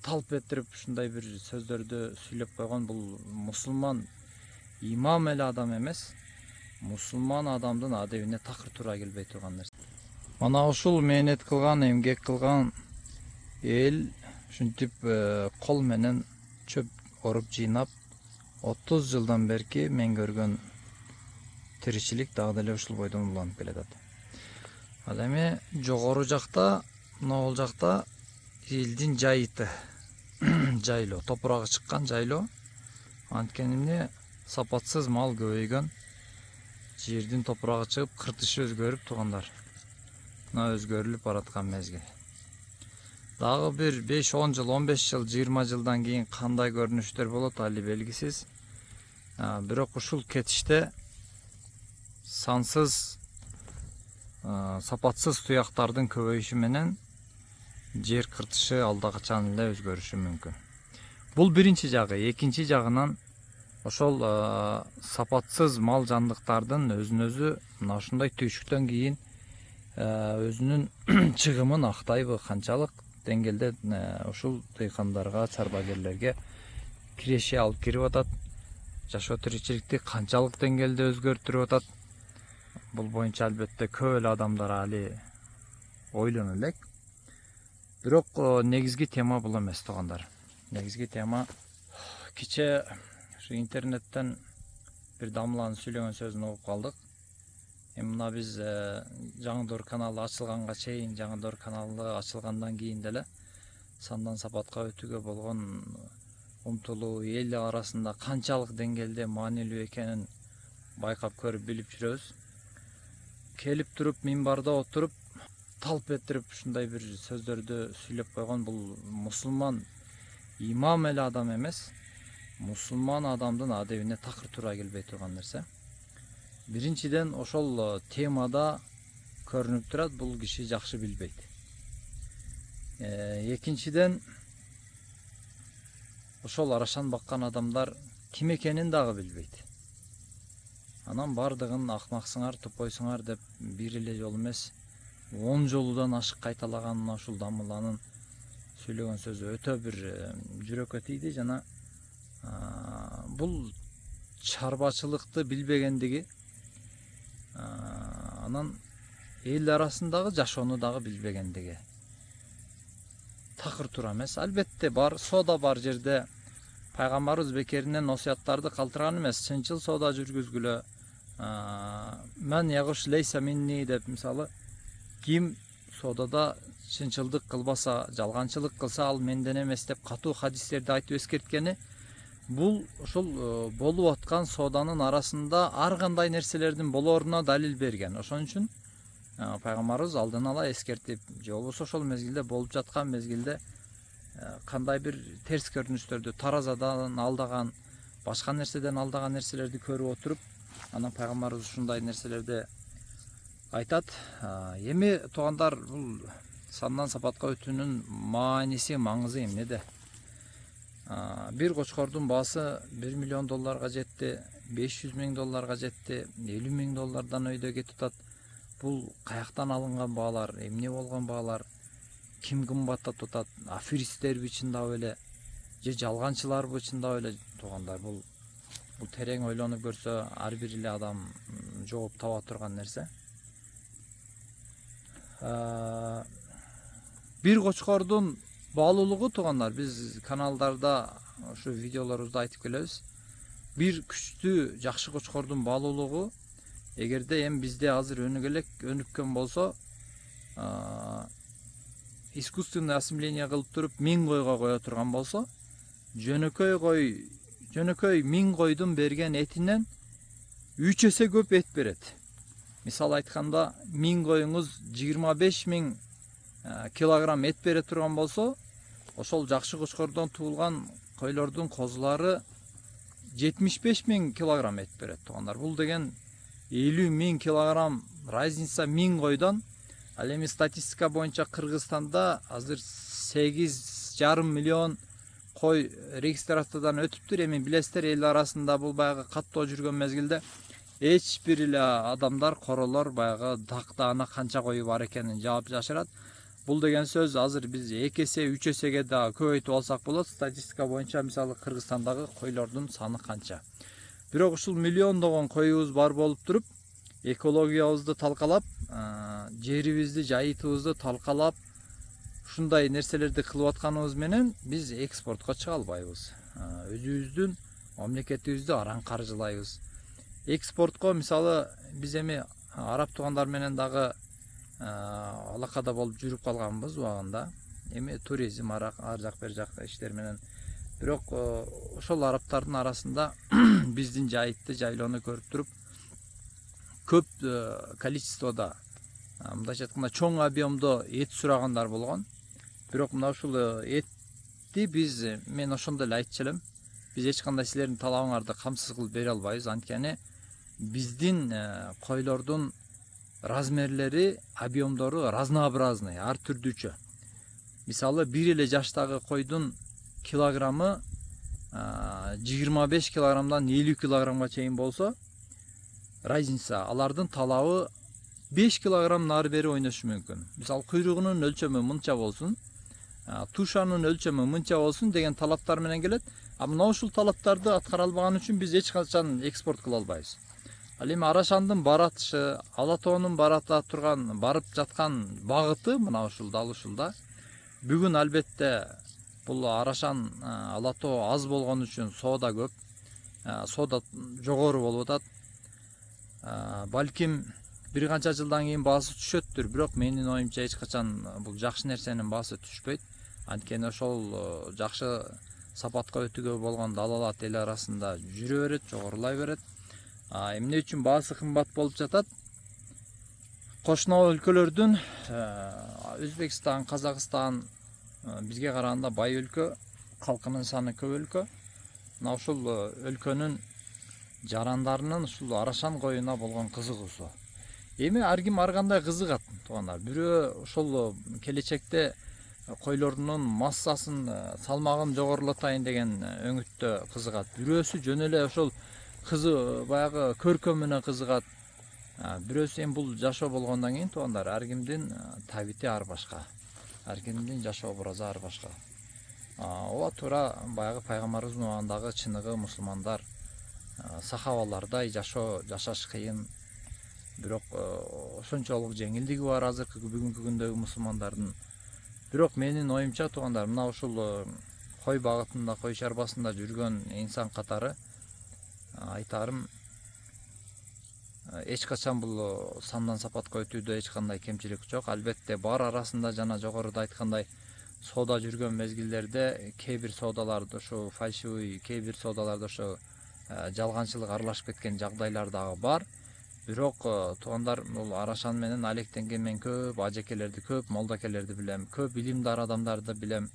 талп ettирип ушундай бир сөздөрдү сүйлөп койгон. Бул мусулман имам эле адам эмес, мусулман адамдын адебине такыр туура келбей турган нерсе. Мана ушул мээнет кылган, эмгек кылган эл ушинтип кол менен чөп оруп жыйнап 30 жылдан берки мен көргөн тиричилик дагы деле ушул бойдон уланып келатат. Ал эми жогору жакта, могул жакта элдин жайыты, жайлоо, топурагы чыккан жайлоо. Анткени эмне сапатсыз мал көбөйгөн, жердин топурагы чыгып, кыртышы өзгөрүп туугандар. Мына өзгөрүлүп бараткан мезгил. Дагы бир 5-10 жыл, 15 жыл, 20 жылдан кийин кандай көрүнүштөр болот али белгисиз. Бирок ушул кетиште сансыз сапатсыз туяктардын көбөйүшү менен жер кыртышы алда качан эле өзгөрүшү мүмкүн. Бул биринчи жагы. Экинчи жагынан ошол сапатсыз мал жандыктардын өзүн-өзү мына ушундай түйшүктөн кийин өзүнүн чыгымын актайбы, канчалык деңгээлде ушул дыйкандарга, чарбагерлерге киреше алып кирип атат, жашоо тиричиликти канчалык деңгээлде өзгөртүрүп атат. Бул боюнча албетте көп эле адамдар али ойлоно элек. Бирок негизги тема бул эмес туугандар. Негизги тема киче ушу интернеттен бир дамланын сүйлөгөн сөзүн угуп калдык. Эми мына биз Жаңдор каналы ачылганга чейин, Жаңдор каналы ачылгандан кийин деле сандан сапатка өтүүгө болгон умтулуу эл арасында канчалык деңгээлде маанилүү экенин байкап көрүп билип жүрөбүз. Келип туруп минбарда отуруп талп ettирип ушундай бир сөздөрдү сүйлөп койгон. Бул мусулман имам эле адам эмес, мусулман адамдын адебине такыр туура келбей турган нерсе. Биринчиден ошол темада көрүнүп турат, бул киши жакшы билбейт. Экинчиден ошол арашан баккан адамдар ким экенин дагы билбейт. Анан бардыгын акмаксыңар, тупойсуңар деп бир эле жолу эмес, 10 жолудан ашык кайталаган мына ушул дамыланын сүйлөгөн сөзү өтө бир жүрөккө тийди. Жана бул чарбачылыкты билбегендиги, анан эл арасындагы жашоону дагы билбегендиги. Такыр туура эмес. Албетте бар соода бар жерде пайгамбарыбыз бекеринен насыяттарды калтырган эмес. Чынчыл соода жүргүзгүлө. Мен ягуш лейса минни деп, мисалы, ким соодада чынчылдык кылбаса, жалганчылык кылса, ал менден эмес деп катуу хадистерди айтып эскерткени, бул ошол болуп аткан сооданын арасында ар кандай нерселердин болоруна далил берген. Ошон үчүн пайгамбарыбыз алдын ала эскертип, же болбосо ошол мезгилде болуп жаткан мезгилде кандай бир терс көрүнүштөрдү, таразадан алдаган, башка нерседен алдаган нерселерди көрүп отуруп, анан пайгамбарыбыз ушундай нерселерди айтат. Эми туугандар, бул сандан сапатка өтүүнүн мааниси, маңызы эмнеде? Бир кочкордун баасы $1 миллион жетти, $500 000 жетти, $50 000 өйдө кетип атат. Бул каяктан алынган баалар, эмне болгон баалар, ким кымбаттатып атат? Аферисттерби чындап эле, же жалганчыларбы чындап эле? Туугандар, бул терең ойлонуп көрсө ар бир эле адам жооп таба турган нерсе. Бир кочкордун баалуулугу, туугандар, биз каналдарда ушу видеолорубузда айтып келебиз. Бир күчтүү жакшы кочкордун баалуулугу, эгерде эми бизде азыр өнүккөн болсо, искусственный осмеление кылып туруп 1000 койго кое турган болсо, жөнөкөй 1000 койдун берген этинен 3 эсе көп эт берет. Мисал айтканда, 1000 коюңуз 25 000 килограмм эт бере турган болсо, ошол жакшы кочкордон туулган койлордун козулары 75 000 килограмм эт берет. Туугандар, бул деген 50 000 килограмм разница 1000 койдон. Ал эми статистика боюнча Кыргызстанда азыр 8,5 миллион кой регистрациядан өтүптүр. Эми билесиздер, эл арасында бул баягы каттоо жүргөн мезгилде эч бир эле адамдар, королор баягы дактаана канча кою бар экенин жаап жашырат. Бул деген сөз азыр биз 2 эсе 3 эсеге да көбөйтүп алсак болот. Статистика боюнча мисалы Кыргызстандагы койлордун саны канча. Бирок ушул миллиондогон коюбуз бар болуп туруп, экологиябызды талкалап, жерибизди, жайытыбызды талкалап, ушундай нерселерди кылып атканыбыз менен биз экспортко чыга албайбыз. Өзүбүздүн мамлекетибизди араң каржылайбыз. Экспортко мисалы биз эми араб туугандар менен дагы алакада болуп жүрүп калганбыз убагында. Эми туризм ар жак бер жакта иштер менен. Бирок ошол арабтардын арасында биздин жайытты, жайлоону көрүп туруп, көп количестводо, мындайча айтканда чоң объемдо эт сурагандар болгон. Бирок мына ушул этти мен ошондо эле айтчу элем. Биз эч кандай силердин талабыңарды камсыз кылып бере албайбыз. Анткени биздин койлордун размерлери, объемдору разнообразный, ар түрдүүчө. Мисалы бир эле жаштагы койдун килограммы 25 килограммдан 50 килограммга чейин болсо, разница алардын талабы 5 килограмм нары бери ойношу мүмкүн. Мисалы куйругунун өлчөмү мынча болсун, тушанын өлчөмү мынча болсун деген талаптар менен келет. Мына ушул талаптарды аткара албаган үчүн биз эч качан экспорт кыла албайбыз. Ал эми Арашандын баратышы, Ала тоонун барып жаткан багыты мына ушул дал ушулда. Бүгүн албетте бул Арашан, Ала тоо аз болгон үчүн соода көп, соода жогору болуп атат. Балким бир канча жылдан кийин баасы түшөттүр, бирок менин оюмча эч качан бул жакшы нерсенин баасы түшпөйт. Анткени ошол жакшы сапатка өтүүгө болгон далалат эл арасында жүрө берет, жогорулай берет. Эмне үчүн баасы кымбат болуп жатат? Кошуна өлкөлөрдүн Өзбекстан, Казакстан бизге караганда бай өлкө, калкынын саны көп өлкө. Мына ушул өлкөнүн жарандарынын ушул Арашан коюна болгон кызыгуусу. Эми ар ким ар кандай кызыгат, туугандар. Бирөө ошол келечекте койлордун массасын, салмагын жогорулатайын деген өңүттө кызыгат. Бирөөсү жөн эле ошол баягы көркөмүнө кызыгат. Бирөөсү эми бул жашоо болгондон кийин туугандар, ар кимдин табити ар башка. Ар кимдин жашоо образы ар башка. Ооба туура баягы пайгамбарыбыздын убагындагы чыныгы мусулмандар сахабалардай жашаш кыйын. Бирок ошончолук жеңилдиги бар азыркы бүгүнкү күндөгү мусулмандардын. Бирок менин оюмча туугандар, мына ушул кой багытында, кой чарбасында жүргөн инсан катары айтарым эч качан бул сандан сапатка өтүүдө эч кандай кемчилик жок. Албетте бар арасында жана жогоруда айткандай соода жүргөн мезгилдерде кээ бир соодаларда ошо фальшивый, кээ бир соодаларда ошо жалганчылык аралашып кеткен жагдайлар дагы бар. Бирок туугандар, бул Арашан менен алектенген мен көп ажекелерди, көп молдакелерди билем, көп илимдар адамдарды билем.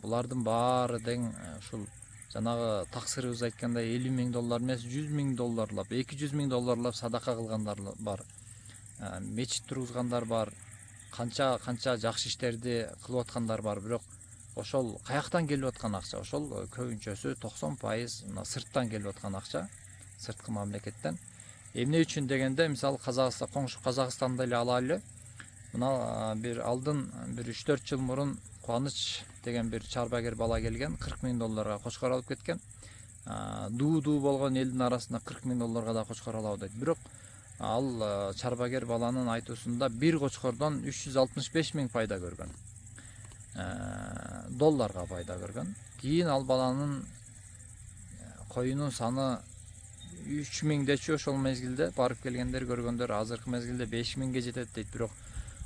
Булардын баары тең ушул жанагы таксырыбыз айткандай $50,000 эмес, $100,000 $200,000 садака кылгандар бар. Мечит тургузгандар бар. Канча жакшы иштерди кылып аткандар бар. Бирок ошол каяктан келип аткан акча? Ошол көбүнчөсү 90% мына сырттан келип аткан акча, сырткы мамлекеттен. Эмне үчүн дегенде, мисалы Казакстан, коңшу Казакстанды эле алайлы. Мына алдын бир 3-4 жыл мурун Кубаныч деген бир чарбагер бала келген, $40,000 кочкор алып кеткен. Дуу болгон элдин арасында $40,000 да кочкор алабы дейт. Бирок ал чарбагер баланын айтуусунда бир кочкордон 365,000 пайда көргөн. Долларга пайда көргөн. Кийин ал баланын коюнун саны 3,000дечи ошол мезгилде барып келгендер, көргөндөр азыркы мезгилде 5,000ге жетет дейт. Бирок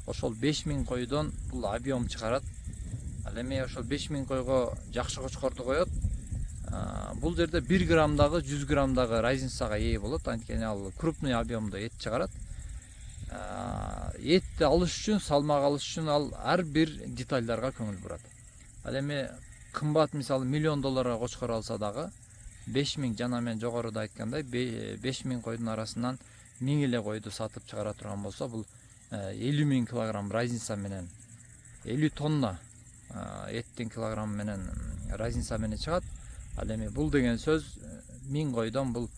ошол 5,000 койдон бул объем чыгарат. Ал эми ошол 5,000 койго жакшы кочкорду коет. Бул жерде 1 граммдагы 100 граммдагы разницага ээ болот. Анткени ал крупный объемдо эт чыгарат. Этти алыш үчүн, салмак алыш үчүн ал ар бир детальдарга көңүл бурат. Ал эми кымбат, мисалы $1,000,000 кочкор алса дагы 5,000, жана мен жогоруда айткандай 5,000 койдун арасынан 1000 эле койду сатып чыгара турган болсо, бул 50,000 килограмм разница менен 50 тонна эттин килограмм менен разница менен чыгат. Ал эми бул деген сөз 1000 койдон бул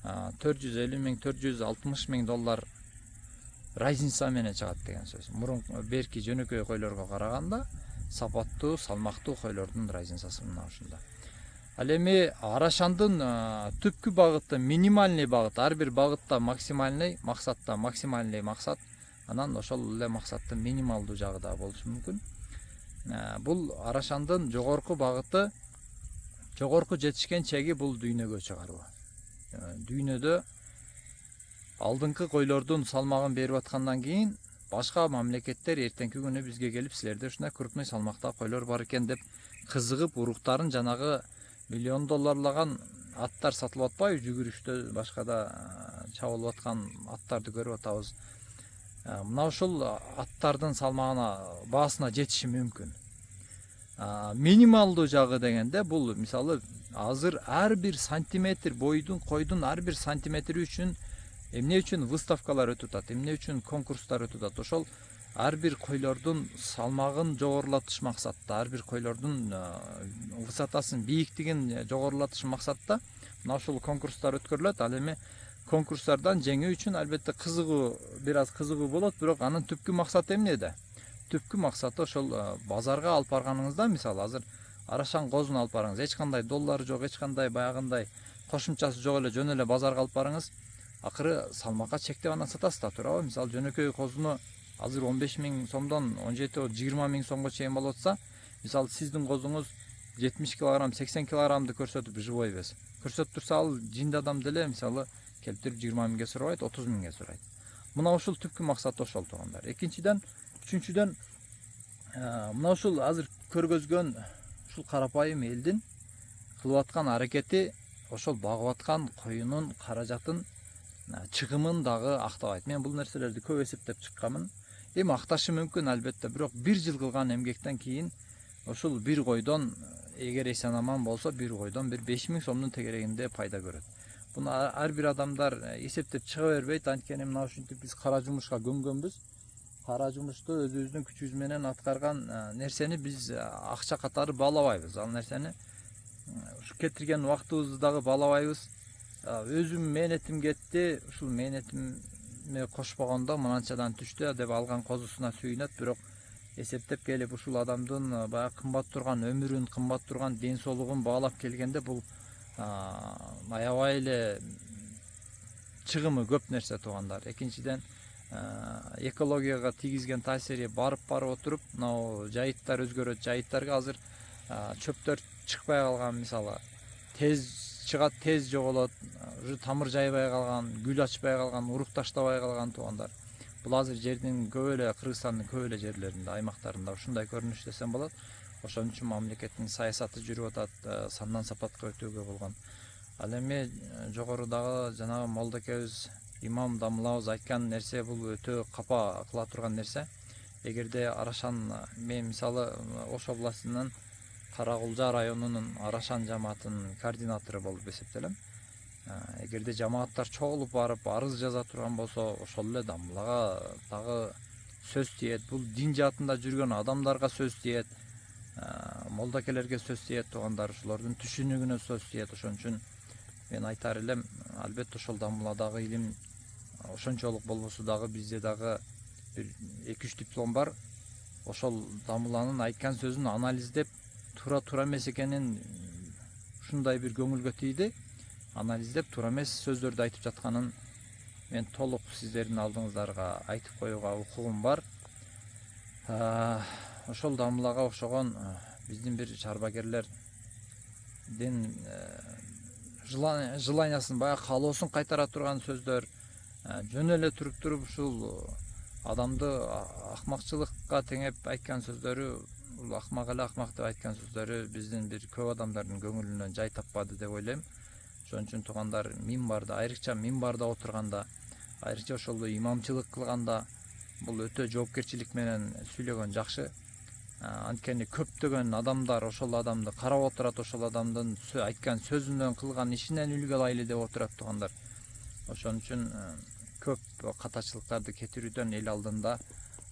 $450,000, $460,000 разница менен чыгат деген сөз. Мурунку берки жөнөкөй койлорго караганда сапаттуу, салмактуу койлордун разницасы мына ушунда. Ал эми Арашандын түпкү багыты, минимальный багыт, ар бир багытта максимальный, максатта максимальный максат, анан ошол эле максаттын минималдуу жагы да болушу мүмкүн. Бул Арашандын жогорку багыты, жогорку жетишкен чеги бул дүйнөгө чыгаруу. Дүйнөдө алдыңкы койлордун салмагын берип аткандан кийин башка мамлекеттер эртеңки күнү бизге келип, силерде ушундай крупный салмакта койлор бар экен деп кызыгып, уруктарын жанагы миллион долларлаган аттар сатылып атпайбы, жүгүрүштө башкада чабылып аткан аттарды көрүп атабыз. Мына ушул аттардын салмагына, баасына жетиши мүмкүн. Минималдуу жагы дегенде бул мисалы азыр ар бир сантиметр бойдун, койдун ар бир сантиметри үчүн эмне үчүн выставкалар өтүп атат, эмне үчүн конкурстар өтүп атат. Ошол ар бир койлордун салмагын жогорулатыш максатта, ар бир койлордун высотасын, бийиктигин жогорулатыш максатта мына ушул конкурстар өткөрүлөт. Ал эми конкурстардан жеңүү үчүн албетте кызыгуу, бир аз кызыгуу болот, бирок анын түпкү максаты эмнеде? Түпкү максаты ошол базарга алып барганыңызда, мисалы азыр Арашан козун алып барыңыз, эч кандай доллары жок, эч кандай баягындай кошумчасы жок эле жөн эле базарга алып барыңыз, акыры салмакка чектеп анан сатасыз да, туурабы? Мисалы жөнөкөй козуну азыр 15 000 сомдон 17-20 000 сомго чейин болуп атса, мисалы сиздин козуңуз 70 кг, 80 кг көрсөтүп живой вес көрсөтүп турса, ал жинди адам деле мисалы келтирип 20 000ге сурабайт, 30 000ге сурайт. Мына ушул түпкү максаты ошол туугандар. Экинчиден, үчүнчүдөн, мына ушул азыр көргөзгөн ушул карапайым элдин кылып аткан аракети ошол багып аткан коюнун каражатын, чыгымын дагы актабайт. Мен бул нерселерди көп эсептеп чыкканмын. Эми акташы мүмкүн албетте, бирок бир жыл кылган эмгектен кийин ушул бир койдон, эгер эсен аман болсо, бир койдон бир 5 000 сомдун тегерегинде пайда көрөт. Буну ар бир адамдар эсептеп чыга бербейт, анткени мына ушинтип биз кара жумушка көнгөнбүз. Кара жумушту өзүбүздүн күчүбүз менен аткарган нерсени биз акча катары баалабайбыз. Ал нерсени ушу кетирген убактыбызды дагы баалабайбыз. Өзүм мээнетим кетти, ушул мээнетиме кошпогондо мынанчадан түштү деп алган козусуна сүйүнөт, бирок эсептеп келип ушул адамдын баягы кымбат турган өмүрүн, кымбат турган ден соолугун баалап келгенде бул аябай эле чыгымы көп нерсе туугандар. Экинчиден, экологияга тийгизген таасири барып отуруп, мына жайыттар өзгөрөт. Жайыттарга азыр чөптөр чыкпай калган, мисалы тез чыгат, тез жоголот, уже тамыр жайбай калган, гүл ачпай калган, урук таштабай калган туугандар. Бул азыр жердин көп эле, Кыргызстандын көп эле жерлеринде, аймактарында ушундай көрүнүш десем болот. Ошон үчүн мамлекеттин саясаты жүрүп атат, сандан сапатка өтүүгө болгон. Ал эми жогорудагы жанагы молдокебиз, имам дамылабыз айткан нерсе бул өтө капа кыла турган нерсе. Эгерде Арашан, мен мисалы Ош областынын Каракулжа районунун Арашан жамаатынын координатору болуп эсептелем. Эгерде жамааттар чогулуп барып арыз жаза турган болсо, ошол эле дамылага дагы сөз тиет. Бул дин жаатында жүргөн адамдарга сөз тиет, молдокелерге сөз тиет туугандар, ушулардын түшүнүгүнө сөз тиет. Ошон үчүн мен айтар элем, албетте ошол дамыладагы илим ошончолук болбосо дагы бизде дагы бир 2-3 диплом бар. Ошол дамыланын айткан сөзүн анализдеп, туура эмес экенин ушундай бир көңүлгө тийди. Анализдеп, туура эмес сөздөрдү айтып жатканын мен толук сиздердин алдыңыздарга айтып коюуга укугум бар. Ошол дамылага окшогон биздин бир чарбагерлердин желаниясын, баягы каалоосун кайтара турган сөздөр, жөн эле туруп ушул адамды акмакчылыкка теңеп айткан сөздөрү, бул акмак эле акмак деп айткан сөздөрү биздин бир көп адамдардын көңүлүнөн жай таппады деп ойлойм. Ошон үчүн туугандар, минбарда, айрыкча минбарда отурганда, айрыкча ошол имамчылык кылганда бул өтө жоопкерчилик менен сүйлөгөн жакшы. Анткени көптөгөн адамдар ошол адамды карап отурат, ошол адамдын айткан сөзүнөн, кылган ишинен үлгү алайлы деп отурат туугандар. Ошон үчүн көп катачылыктарды кетирүүдөн эл алдында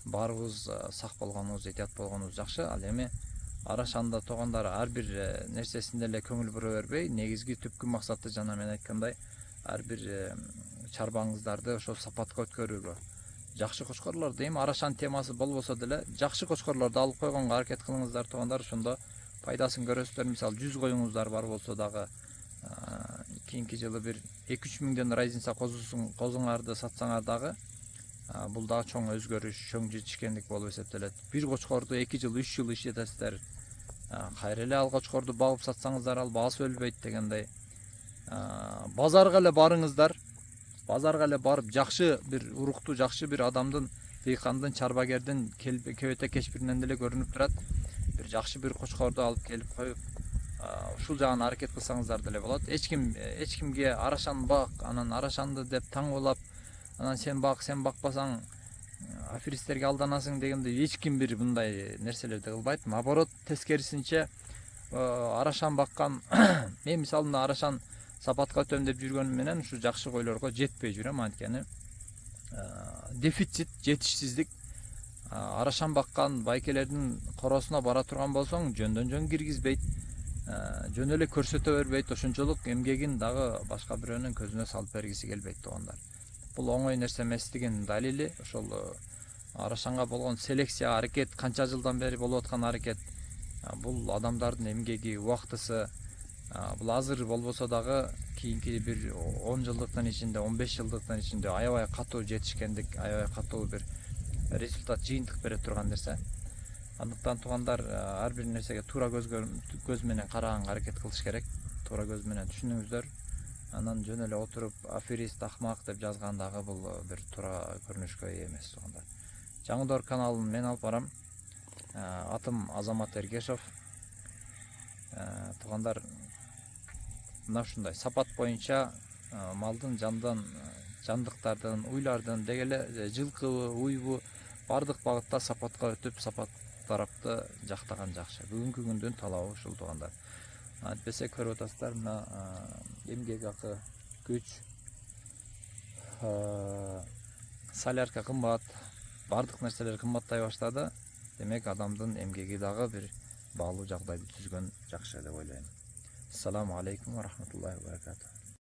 баарыбыз сак болгонубуз, этият болгонубуз жакшы. Ал эми Арашанда туугандар ар бир нерсесинде эле көңүл бура бербей, негизги түпкү максаты жана мен айткандай, ар бир чарбаңыздарды ошол сапатка өткөрүүгө. жакшы кочкорлорду эми арашан темасы болбосо деле жакшы кочкорлорду алып койгонго аракет кылыңыздар туугандар, ошондо пайдасын көрөсүздөр. Мисалы 100 коюңуздар бар болсо дагы кийинки жылы бир 2-3 миңден разница козуңарды сатсаңар дагы бул дагы чоң өзгөрүш, чоң жетишкендик болуп эсептелет. Бир кочкорду 2 жыл, 3 жыл иштетесиздер. Кайра эле ал кочкорду багып сатсаңыздар ал баасы өлбөйт дегендей. Базарга эле барыңыздар. Базарга эле барып жакшы бир уруктуу, жакшы бир адамдын, дыйкандын, чарбагердин кебете кечпиринен деле көрүнүп турат. Бир жакшы бир кочкорду алып келип коюп, ушул жагын аракет кылсаңыздар деле болот. Эч кимге арашан бак, анан арашанды деп таңуулап, анан сен бакпасаң аферисттерге алданасың дегенде эч ким бир мындай нерселерди кылбайт. Наоборот, тескерисинче арашан баккан мен мисалы мына арашан сапатка өтөм деп жүргөнүм менен ушу жакшы койлорго жетпей жүрөм. Анткени дефицит, жетишсиздик. Арашан баккан байкелердин коросуна бара турган болсоң жөндөн жөн киргизбейт, жөн эле көрсөтө бербейт, ошончолук эмгегин дагы башка бирөөнүн көзүнө салып бергиси келбейт туугандар. Бул оңой нерсе эместигинин далили ошол арашанга болгон селекция аракет, канча жылдан бери болуп аткан аракет. Бул адамдардын эмгеги, убактысы. Бул азыр болбосо дагы кийинки бир 10 жылдыктын ичинде, 15 жылдыктын ичинде аябай катуу жетишкендик, аябай катуу бир результат, жыйынтык бере турган нерсе. Андыктан туугандар, ар бир нерсеге туура көз менен караганга аракет кылыш керек. Туура көз менен түшүнүңүздөр. Анан жөн эле отуруп аферист, акмак деп жазган дагы бул бир туура көрүнүшкө ээ эмес туугандар. Жаңыдор каналын мен алып барам. Атым Азамат Эргешов. Туугандар, мына ушундай сапат боюнча малдын, жандыктардын, уйлардын, деги эле жылкыбы, уйбу бардык багытта сапатка өтүп, сапат тарапты жактаган жакшы. Бүгүнкү күндүн талабы ушул туугандар. Антпесе көрүп атасыздар, мына эмгек акы, күч, солярка кымбат, бардык нерселер кымбаттай баштады. Демек адамдын эмгеги дагы бир баалуу жагдайды түзгөн жакшы деп ойлойм. Ассаламу алейкум ва рахматуллахи ва баракатух.